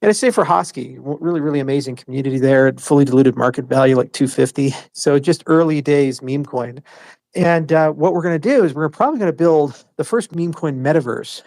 And it's safe for Hosky, really, really amazing community there, fully diluted market value like 250. So just early days meme coin. And what we're going to do is we're probably going to build the first Memecoin Metaverse.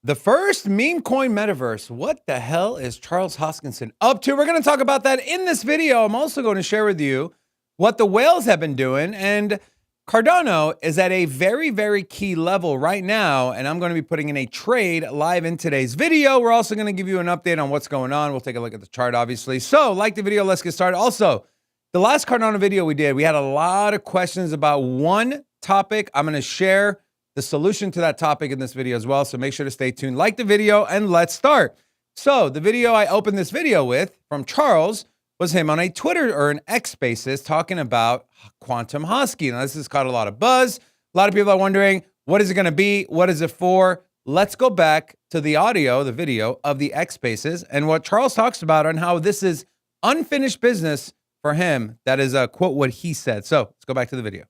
The first Memecoin Metaverse. What the hell is Charles Hoskinson up to? We're going to talk about that in this video. I'm also going to share with you what the whales have been doing. And Cardano is at a very, very key level right now. And I'm going to be putting in a trade live in today's video. We're also going to give you an update on what's going on. We'll take a look at the chart, obviously. So like the video, let's get started. Also, the last Cardano video we did, we had a lot of questions about one topic. I'm going to share the solution to that topic in this video as well. So make sure to stay tuned, like the video, and let's start. So the video I opened this video with from Charles was him on a Twitter or an X Spaces talking about Quantum Hosky. Now this has caught a lot of buzz. A lot of people are wondering, what is it going to be? What is it for? Let's go back to the audio, the video of the X Spaces and what Charles talks about and how this is unfinished business for him. That is a quote what he said. So let's go back to the video.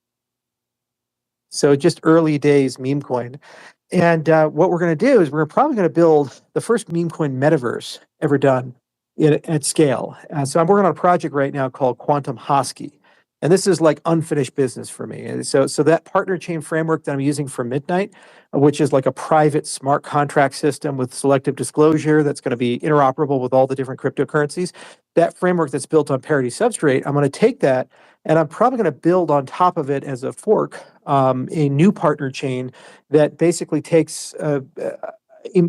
So just early days meme coin. And what we're going to do is we're probably going to build the first meme coin metaverse ever done at scale. So I'm working on a project right now called Quantum Hosky. And this is like unfinished business for me. And so that partner chain framework that I'm using for Midnight, which is like a private smart contract system with selective disclosure that's going to be interoperable with all the different cryptocurrencies, that framework that's built on Parity Substrate, I'm going to take that and I'm probably going to build on top of it as a fork, a new partner chain that basically takes a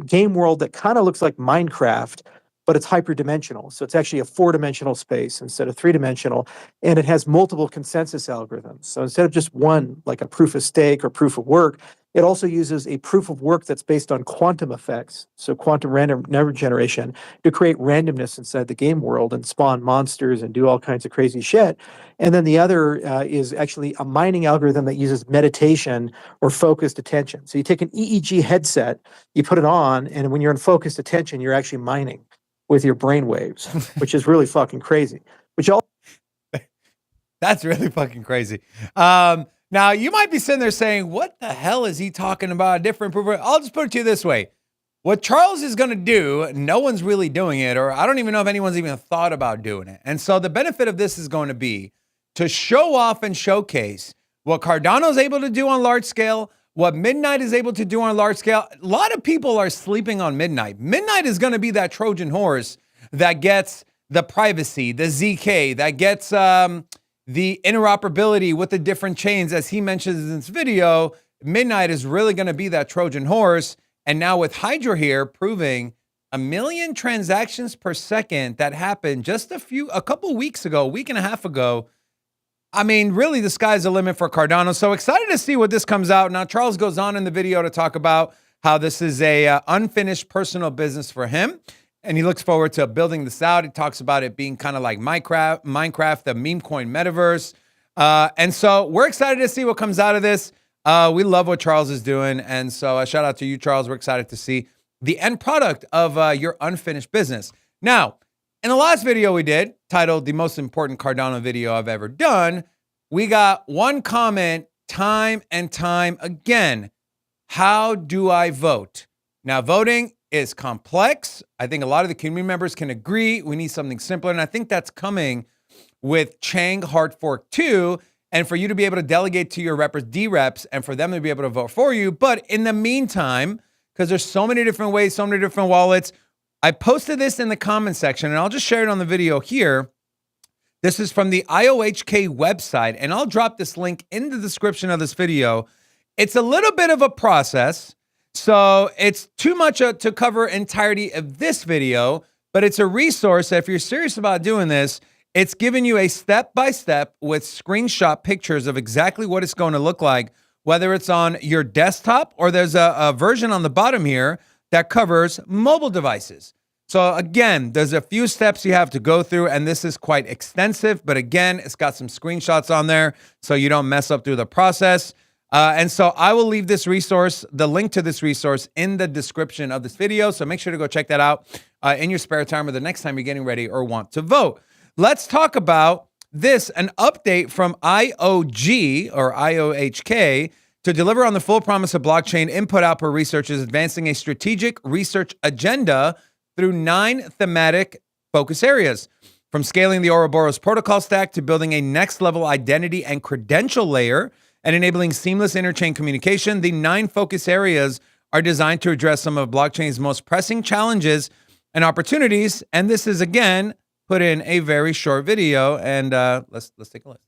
game world that kind of looks like Minecraft, but it's hyperdimensional. So it's actually a 4-dimensional space instead of 3-dimensional, and it has multiple consensus algorithms. So instead of just one, like a proof of stake or proof of work, it also uses a proof of work that's based on quantum effects, so quantum random number generation, to create randomness inside the game world and spawn monsters and do all kinds of crazy shit. And then the other is actually a mining algorithm that uses meditation or focused attention. So you take an EEG headset, you put it on, and when you're in focused attention, you're actually mining with your brain waves, which is really fucking crazy. That's really fucking crazy. Now, you might be sitting there saying, what the hell is he talking about? A different proof? I'll just put it to you this way. What Charles is going to do, no one's really doing it, or I don't even know if anyone's even thought about doing it. And so the benefit of this is going to be to show off and showcase what Cardano is able to do on large scale, what Midnight is able to do on large scale. A lot of people are sleeping on Midnight. Midnight is going to be that Trojan horse that gets the privacy, the ZK, that gets the interoperability with the different chains. As he mentions in this video, Midnight is really going to be that Trojan horse. And now with Hydra here proving 1 million transactions per second that happened just a couple weeks ago, a week and a half ago. I mean, really, the sky's the limit for Cardano. So excited to see what this comes out. Now, Charles goes on in the video to talk about how this is a unfinished personal business for him. And he looks forward to building this out. He talks about it being kind of like Minecraft, the Memecoin Metaverse. And so we're excited to see what comes out of this. We love what Charles is doing. And so shout out to you, Charles. We're excited to see the end product of your unfinished business. Now, in the last video we did, titled The Most Important Cardano Video I've Ever Done, we got one comment time and time again. How do I vote? Now, voting is complex. I think a lot of the community members can agree we need something simpler. And I think that's coming with Chang Hard Fork 2. And for you to be able to delegate to your D-reps and for them to be able to vote for you. But in the meantime, because there's so many different ways, so many different wallets, I posted this in the comment section and I'll just share it on the video here. This is from the IOHK website, and I'll drop this link in the description of this video. It's a little bit of a process, so it's too much to cover entirety of this video, but it's a resource that if you're serious about doing this, it's giving you a step-by-step with screenshot pictures of exactly what it's going to look like, whether it's on your desktop or there's a version on the bottom here that covers mobile devices. So again, there's a few steps you have to go through, and this is quite extensive, but again, it's got some screenshots on there so you don't mess up through the process. And so I will leave this resource, the link to this resource, in the description of this video. So make sure to go check that out in your spare time or the next time you're getting ready or want to vote. Let's talk about this, an update from IOG or IOHK to deliver on the full promise of blockchain input-output research is advancing a strategic research agenda through 9 thematic focus areas. From scaling the Ouroboros protocol stack to building a next-level identity and credential layer and enabling seamless interchain communication, the 9 focus areas are designed to address some of blockchain's most pressing challenges and opportunities. And this is, again, put in a very short video. And let's take a look.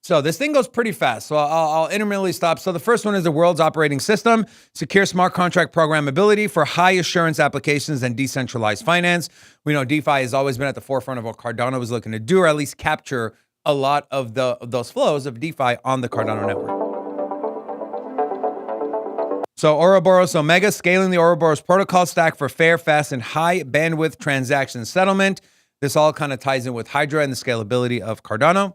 So this thing goes pretty fast, so I'll intermittently stop. So the first one is the world's operating system, secure smart contract programmability for high assurance applications and decentralized finance. We know DeFi has always been at the forefront of what Cardano was looking to do, or at least capture a lot of those flows of DeFi on the Cardano network. So Ouroboros Omega, scaling the Ouroboros protocol stack for fair, fast, and high bandwidth transaction settlement. This all kind of ties in with Hydra and the scalability of Cardano.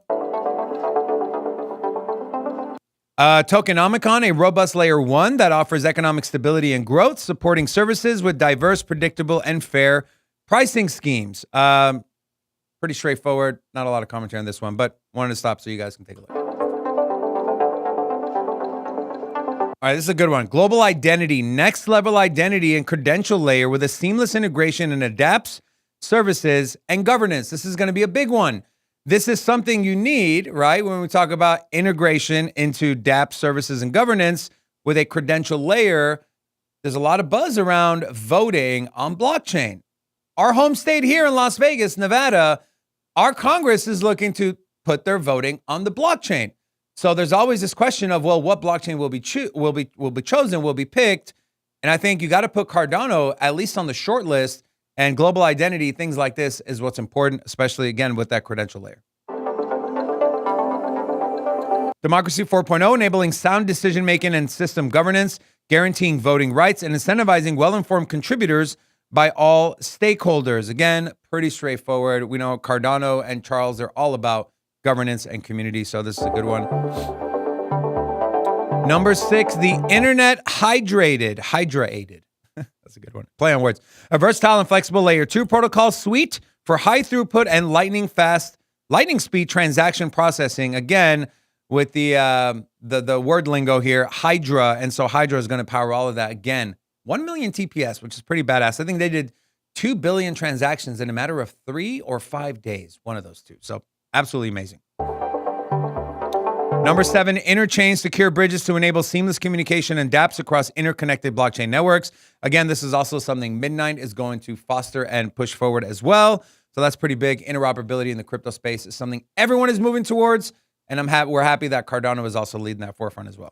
Tokenomicon, a robust layer 1 that offers economic stability and growth, supporting services with diverse, predictable, and fair pricing schemes. Pretty straightforward. Not a lot of commentary on this one, but wanted to stop so you guys can take a look. All right, this is a good one. Global identity, next level identity and credential layer with a seamless integration and adapts, services, and governance. This is going to be a big one. This is something you need, right? When we talk about integration into dApp services and governance with a credential layer, there's a lot of buzz around voting on blockchain. Our home state here in Las Vegas, Nevada, our Congress is looking to put their voting on the blockchain. So there's always this question of, well, what blockchain will be chosen, will be picked. And I think you got to put Cardano at least on the short list. And global identity, things like this is what's important, especially, again, with that credential layer. Democracy 4.0, enabling sound decision-making and system governance, guaranteeing voting rights, and incentivizing well-informed contributors by all stakeholders. Again, pretty straightforward. We know Cardano and Charles, they're all about governance and community, so this is a good one. Number 6, the internet hydrated. That's a good one. Play on words. A versatile and flexible layer 2 protocol suite for high throughput and lightning speed transaction processing. Again, with the word lingo here, Hydra. And so Hydra is going to power all of that. Again, 1 million TPS, which is pretty badass. I think they did 2 billion transactions in a matter of 3 or 5 days. One of those two. So absolutely amazing. Number 7, interchain secure bridges to enable seamless communication and dApps across interconnected blockchain networks. Again, this is also something Midnight is going to foster and push forward as well. So that's pretty big. Interoperability in the crypto space is something everyone is moving towards, and we're happy that Cardano is also leading that forefront as well.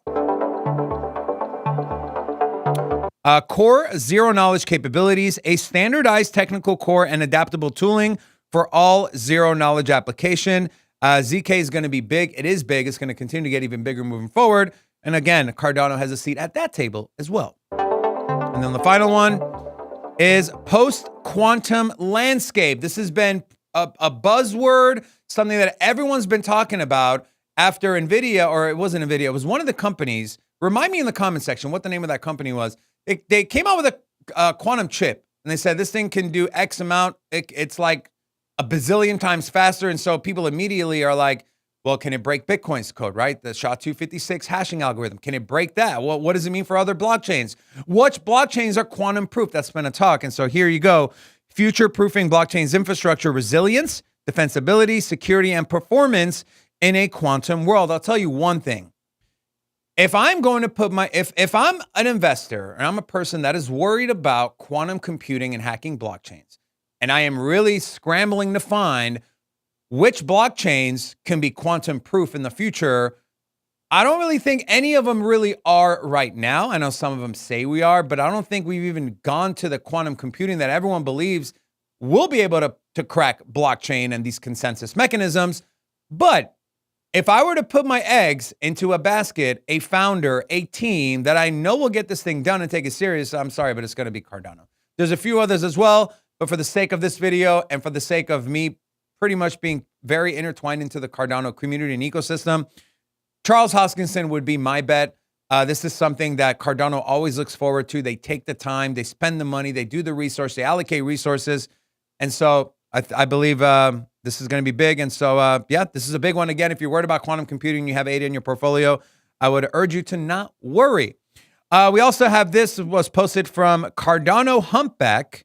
Core zero knowledge capabilities, a standardized technical core and adaptable tooling for all zero knowledge application. ZK is going to be big. It is big. It's going to continue to get even bigger moving forward. And again, Cardano has a seat at that table as well. And then the final one is post-quantum landscape. This has been a buzzword, something that everyone's been talking about after NVIDIA, or it wasn't NVIDIA, it was one of the companies. Remind me in the comment section what the name of that company was. They came out with a quantum chip, and they said this thing can do X amount. It's like a bazillion times faster. And so people immediately are like, well, can it break Bitcoin's code, right? The SHA-256 hashing algorithm. Can it break that? Well, what does it mean for other blockchains? Which blockchains are quantum proof? That's been a talk. And so here you go. Future-proofing blockchain's infrastructure resilience, defensibility, security, and performance in a quantum world. I'll tell you one thing. If I'm going to put if I'm an investor and I'm a person that is worried about quantum computing and hacking blockchains, and I am really scrambling to find which blockchains can be quantum proof in the future, I don't really think any of them really are right now. I know some of them say we are, but I don't think we've even gone to the quantum computing that everyone believes will be able to crack blockchain and these consensus mechanisms. But if I were to put my eggs into a basket, a founder, a team that I know will get this thing done and take it serious, I'm sorry, but it's going to be Cardano. There's a few others as well. But for the sake of this video and for the sake of me pretty much being very intertwined into the Cardano community and ecosystem, Charles Hoskinson would be my bet. This is something that Cardano always looks forward to. They take the time, they spend the money, they do the research, they allocate resources. And so I believe this is going to be big. And so, yeah, this is a big one. Again, if you're worried about quantum computing, you have ADA in your portfolio, I would urge you to not worry. We also have this was posted from Cardano Humpback.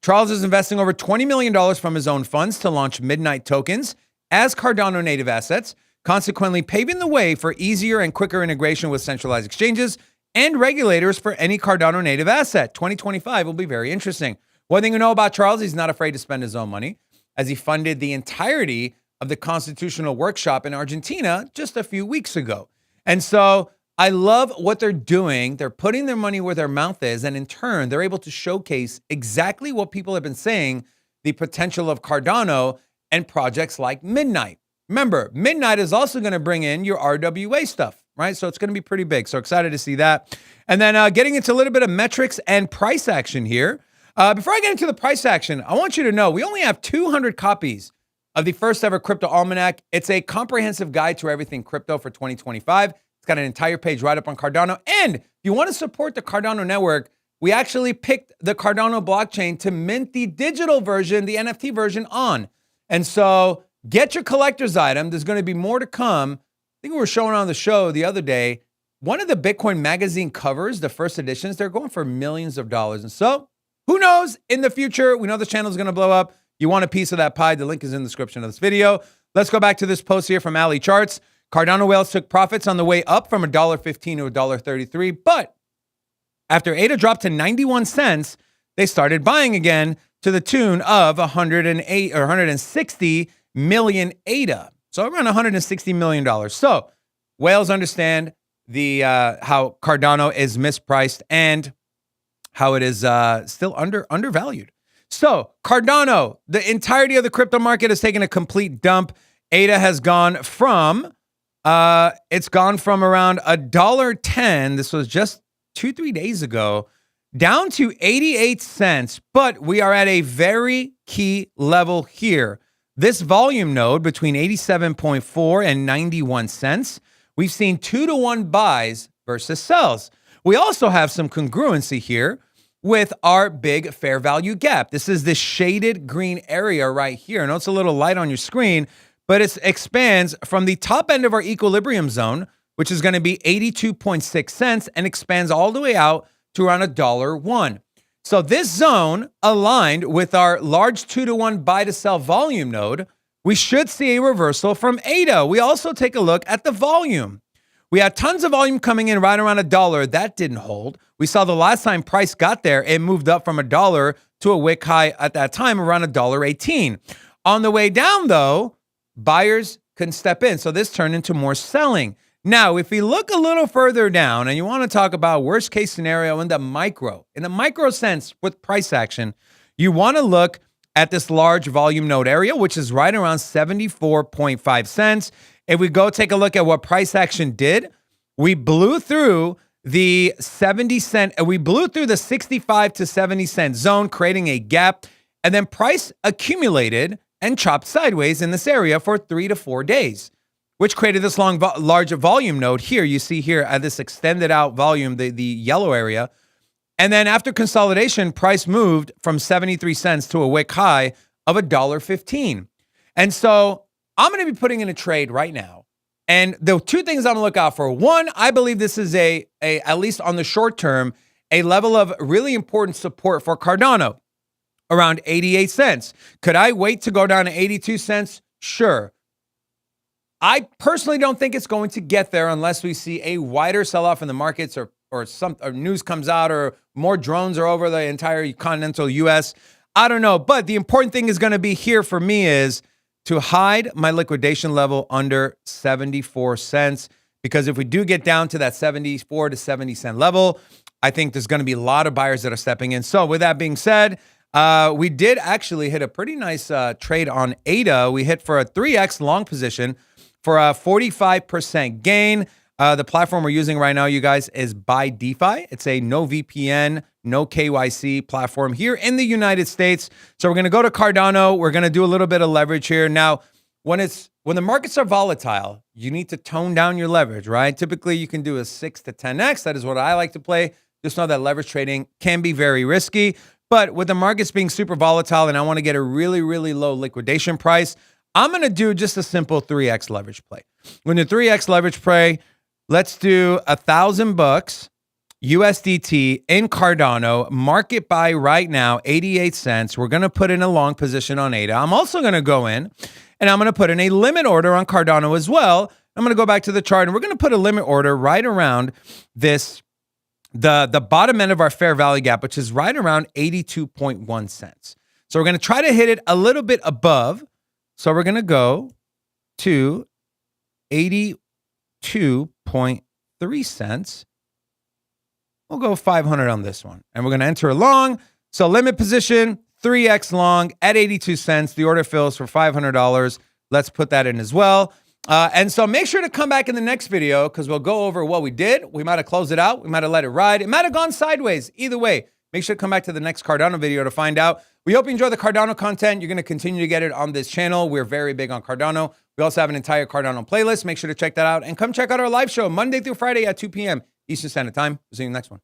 Charles is investing over $20 million from his own funds to launch Midnight tokens as Cardano native assets, consequently paving the way for easier and quicker integration with centralized exchanges and regulators for any Cardano native asset. 2025 will be very interesting. One thing you know about Charles, he's not afraid to spend his own money, as he funded the entirety of the constitutional workshop in Argentina just a few weeks ago. And so I love what they're doing. They're putting their money where their mouth is, and in turn, they're able to showcase exactly what people have been saying, the potential of Cardano and projects like Midnight. Remember, Midnight is also going to bring in your RWA stuff, right? So it's going to be pretty big. So excited to see that. And then getting into a little bit of metrics and price action here. Before I get into the price action, I want you to know we only have 200 copies of the first ever Crypto Almanac. It's a comprehensive guide to everything crypto for 2025. It's got an entire page right up on Cardano. And if you want to support the Cardano network, we actually picked the Cardano blockchain to mint the digital version, the NFT version on. And so get your collector's item. There's going to be more to come. I think we were showing on the show the other day, one of the Bitcoin magazine covers, the first editions, they're going for millions of dollars. And so who knows in the future, we know the channel is going to blow up. You want a piece of that pie, the link is in the description of this video. Let's go back to this post here from Ali Charts. Cardano whales took profits on the way up from $1.15 to $1.33, but after ADA dropped to 91 cents, they started buying again to the tune of 108 or 160 million ADA. So around $160 million. So whales understand the how Cardano is mispriced and how it is still undervalued. So Cardano, the entirety of the crypto market has taken a complete dump. ADA has gone from it's gone from around $1.10. This was just 2-3 days ago, down to 88 cents. But we are at a very key level here. This volume node between 87.4 and 91 cents. We've seen 2-to-1 buys versus sells. We also have some congruency here with our big fair value gap. This is this shaded green area right here. I know it's a little light on your screen, but it expands from the top end of our equilibrium zone, which is going to be 82.6 cents, and expands all the way out to around $1.01. So this zone aligned with our large 2-to-1 buy to sell volume node, we should see a reversal from ADA. We also take a look at the volume. We had tons of volume coming in right around $1. That didn't hold. We saw the last time price got there, it moved up from $1 to a wick high at that time around $1.18. On the way down, though, buyers couldn't step in. So this turned into more selling. Now, if we look a little further down and you want to talk about worst case scenario in the micro sense with price action, you want to look at this large volume node area, which is right around 74.5 cents. If we go take a look at what price action did, we blew through the 70 cent, we blew through the 65 to 70 cent zone, creating a gap, and then price accumulated and chopped sideways in this area for 3 to 4 days, which created this large volume node here. You see here at this extended out volume, the yellow area. And then after consolidation, price moved from 73 cents to a wick high of $1.15. And so I'm going to be putting in a trade right now. And the two things I'm going to look out for. One, I believe this is a at least on the short term, a level of really important support for Cardano around 88 cents. Could I wait to go down to 82 cents? Sure. I personally don't think it's going to get there unless we see a wider sell-off in the markets or news comes out or more drones are over the entire continental US. I don't know. But the important thing is going to be here for me is to hide my liquidation level under 74 cents. Because if we do get down to that 74 to 70 cent level, I think there's going to be a lot of buyers that are stepping in. So with that being said, we did actually hit a pretty nice trade on ADA. We hit for a 3x long position for a 45% gain. The platform we're using right now, you guys, is Buy DeFi. It's a no VPN, no KYC platform here in the United States. So we're going to go to Cardano. We're going to do a little bit of leverage here. Now, when the markets are volatile, you need to tone down your leverage, right? Typically, you can do a 6 to 10x. That is what I like to play. Just know that leverage trading can be very risky. But with the markets being super volatile and I want to get a really, really low liquidation price, I'm going to do just a simple 3x leverage play. When the 3x leverage play, let's do $1,000 USDT in Cardano, market buy right now, 88 cents. We're going to put in a long position on ADA. I'm also going to go in and I'm going to put in a limit order on Cardano as well. I'm going to go back to the chart and we're going to put a limit order right around this, the bottom end of our fair value gap, which is right around 82.1 cents. So we're going to try to hit it a little bit above. So we're going to go to 82.3 cents. We'll go 500 on this one. And we're going to enter a long. So limit position, 3x long at 82 cents. The order fills for $500. Let's put that in as well. And so make sure to come back in the next video because we'll go over what we did. We might have closed it out. We might have let it ride. It might have gone sideways. Either way, make sure to come back to the next Cardano video to find out. We hope you enjoy the Cardano content. You're going to continue to get it on this channel. We're very big on Cardano. We also have an entire Cardano playlist. Make sure to check that out. And come check out our live show Monday through Friday at 2 p.m. Eastern Standard Time. We'll see you in the next one.